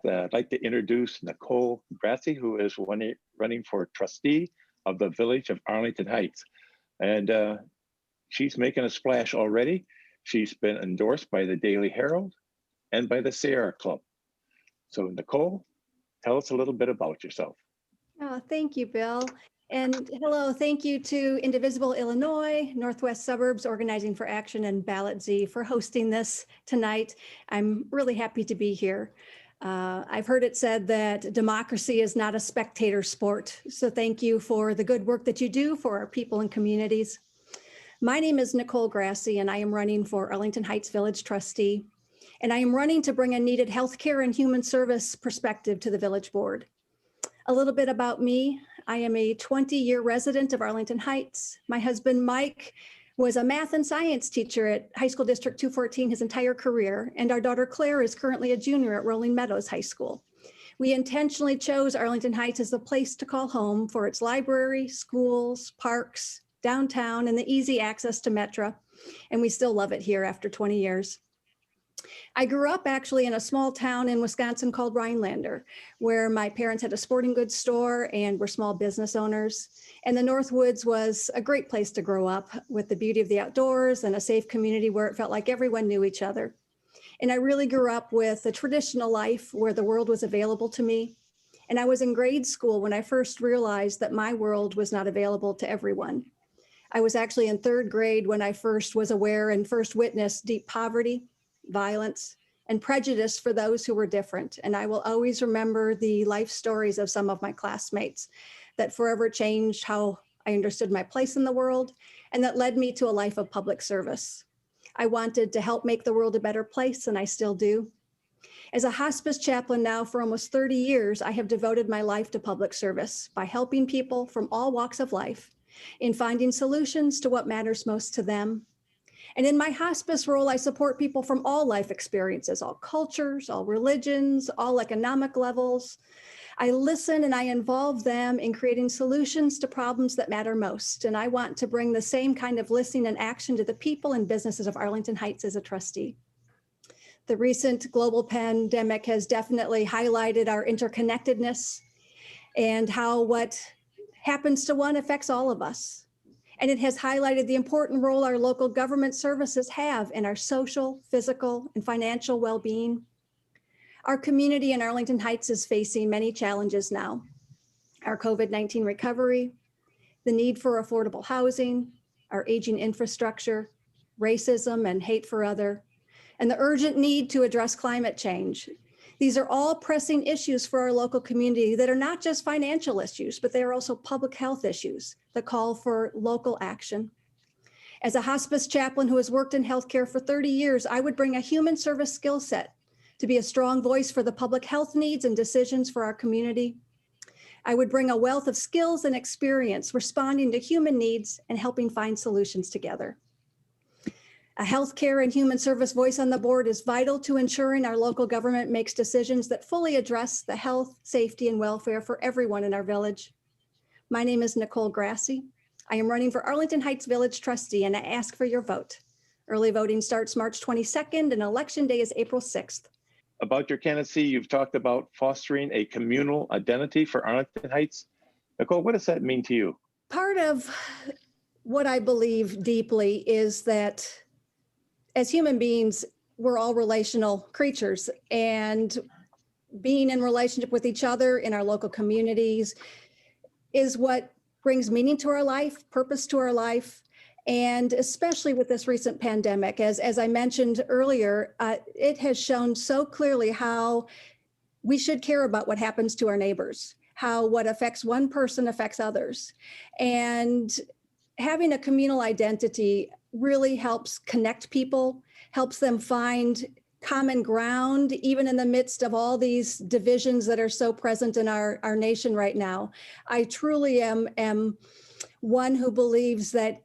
I'd like to introduce Nicolle Grasse, who is running for trustee of the Village of Arlington Heights. And she's making a splash already. She's been endorsed by the Daily Herald and by the Sierra Club. So Nicolle, tell us a little bit about yourself. Oh, thank you, Bill. And hello, thank you to Indivisible Illinois, Northwest Suburbs Organizing for Action, and Ballot Z for hosting this tonight. I'm really happy to be here. I've heard it said that democracy is not a spectator sport. So thank you for the good work that you do for our people and communities. My name is Nicolle Grasse, and I am running for Arlington Heights Village Trustee. And I am running to bring a needed healthcare and human service perspective to the Village Board. A little bit about me. I am a 20-year resident of Arlington Heights. My husband, Mike, was a math and science teacher at High School District 214 his entire career, and our daughter, Claire, is currently a junior at Rolling Meadows High School. We intentionally chose Arlington Heights as the place to call home for its library, schools, parks, downtown, and the easy access to Metro, and we still love it here after 20 years. I grew up actually in a small town in Wisconsin called Rhinelander, where my parents had a sporting goods store and were small business owners. And the Northwoods was a great place to grow up with the beauty of the outdoors and a safe community where it felt like everyone knew each other. And I really grew up with a traditional life where the world was available to me. And I was in grade school when I first realized that my world was not available to everyone. I was actually in third grade when I first was aware and first witnessed deep poverty, violence, and prejudice for those who were different. And I will always remember the life stories of some of my classmates that forever changed how I understood my place in the world, and that led me to a life of public service. I wanted to help make the world a better place, and I still do. As a hospice chaplain now for almost 30 years, I have devoted my life to public service by helping people from all walks of life in finding solutions to what matters most to them. And in my hospice role, I support people from all life experiences, all cultures, all religions, all economic levels. I listen and I involve them in creating solutions to problems that matter most. And I want to bring the same kind of listening and action to the people and businesses of Arlington Heights as a trustee. The recent global pandemic has definitely highlighted our interconnectedness and how what happens to one affects all of us. And it has highlighted the important role our local government services have in our social, physical, and financial well-being. Our community in Arlington Heights is facing many challenges now. Our COVID-19 recovery, the need for affordable housing, our aging infrastructure, racism and hate for other, and the urgent need to address climate change. These are all pressing issues for our local community that are not just financial issues, but they are also public health issues that call for local action. As a hospice chaplain who has worked in healthcare for 30 years, I would bring a human service skill set to be a strong voice for the public health needs and decisions for our community. I would bring a wealth of skills and experience responding to human needs and helping find solutions together. A healthcare and human service voice on the board is vital to ensuring our local government makes decisions that fully address the health, safety, and welfare for everyone in our village. My name is Nicolle Grasse. I am running for Arlington Heights Village Trustee, and I ask for your vote. Early voting starts March 22nd, and Election Day is April 6th. About your candidacy, you've talked about fostering a communal identity for Arlington Heights. Nicolle, what does that mean to you? Part of what I believe deeply is that as human beings, we're all relational creatures, and being in relationship with each other in our local communities is what brings meaning to our life, purpose to our life. And especially with this recent pandemic, as I mentioned earlier, it has shown so clearly how we should care about what happens to our neighbors, how what affects one person affects others. And having a communal identity really helps connect people, helps them find common ground, even in the midst of all these divisions that are so present in our nation right now. I truly am one who believes that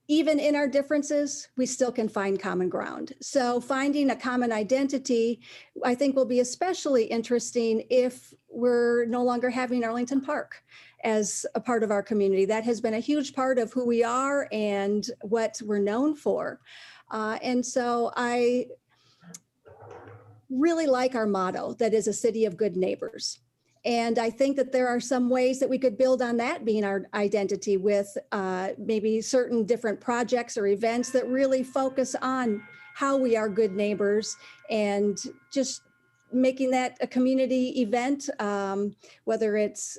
even in our differences, we still can find common ground. So finding a common identity, I think, will be especially interesting if we're no longer having Arlington Park as a part of our community. That has been a huge part of who we are and what we're known for. And so I really like our motto, that is a city of good neighbors. And I think that there are some ways that we could build on that being our identity with maybe certain different projects or events that really focus on how we are good neighbors and just making that a community event, whether it's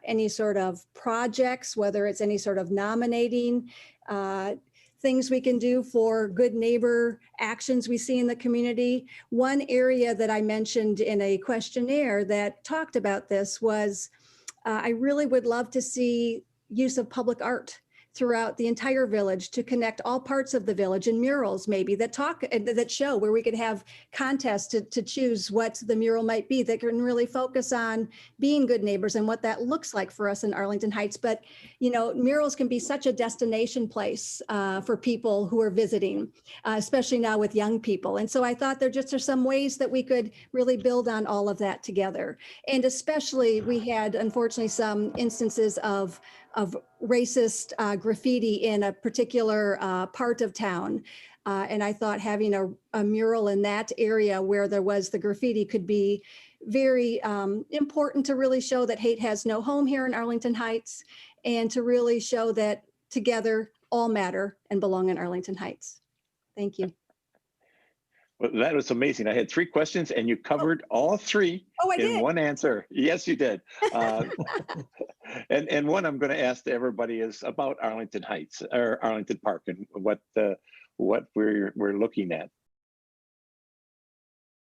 any sort of projects, whether it's any sort of nominating, things we can do for good neighbor actions we see in the community. One area that I mentioned in a questionnaire that talked about this was I really would love to see use of public art throughout the entire village to connect all parts of the village, and murals maybe that show, where we could have contests to choose what the mural might be that can really focus on being good neighbors and what that looks like for us in Arlington Heights. But murals can be such a destination place for people who are visiting, especially now with young people. And so I thought there just are some ways that we could really build on all of that together. And especially we had, unfortunately, some instances of racist graffiti in a particular part of town. And I thought having a mural in that area where there was the graffiti could be very important to really show that hate has no home here in Arlington Heights, and to really show that together all matter and belong in Arlington Heights. Thank you. Well, that was amazing. I had 3 questions and you covered all 3 in one answer. Yes, you did. And one I'm going to ask to everybody is about Arlington Heights or Arlington Park and what we're looking at.